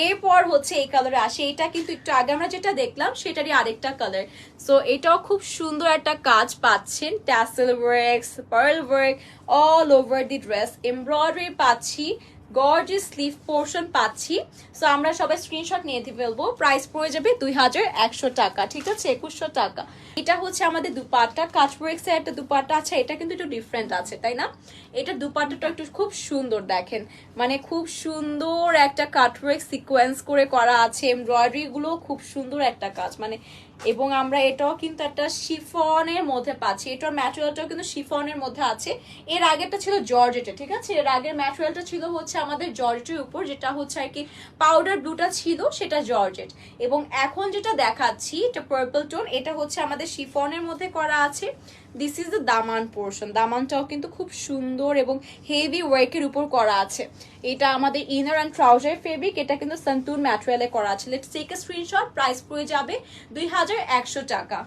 এরপর হচ্ছে এই কালারে আসে, এটা কিন্তু একটু আগে আমরা যেটা দেখলাম সেটারই আরেকটা কালার। সো এটাও খুব সুন্দর একটা কাজ পাচ্ছেন, tassel works, pearl work all over the dress, embroidery পাচ্ছি, গর্জিয়াস স্লিভ পোর্শন পাচ্ছি। সো আমরা সবাই স্ক্রিনশট নিয়ে ফেলবো। প্রাইস পড়ে যাবে 2100 টাকা, ঠিক আছে, 2100 টাকা। এটা হচ্ছে আমাদের দুপাট্টা, কাটওয়ার্কস এর একটা দুপাট্টা আছে, এটা কিন্তু একটু ডিফারেন্ট আছে তাই না? এটা দুপাট্টাটা একটু খুব সুন্দর, দেখেন মানে খুব সুন্দর একটা কাটওয়ার্ক সিকোয়েন্স করে করা আছে, এমব্রয়ডারি গুলো খুব সুন্দর একটা কাজ মানে। এবং আমরা এটাও কিন্তু একটা শিফনের মধ্যে পাচ্ছি, এটার ম্যাটেরিয়ালটাও কিন্তু শিফনের মধ্যে আছে। এর আগেরটা ছিল জর্জেটে, ঠিক আছে, এর আগের ম্যাটেরিয়ালটা ছিল হচ্ছে আমাদের জর্জেটের উপর, যেটা হচ্ছে আর কি পাউডার ব্লুটা ছিল সেটা জর্জেট। এবং এখন যেটা দেখাচ্ছি এটা পার্পল টোন, এটা হচ্ছে আমাদের শিফনের মধ্যে করা আছে। This is the Daman portion, দামানটাও কিন্তু খুব সুন্দর এবং হেভি ওয়ার্কের উপর করা আছে। এটা আমাদের ইনার অ্যান্ড ট্রাউজার ফেব্রিক, এটা কিন্তু সন্তুর ম্যাটেরিয়ালে করা আছে। Let's take a screenshot. Price পড়ে যাবে 2100 টাকা।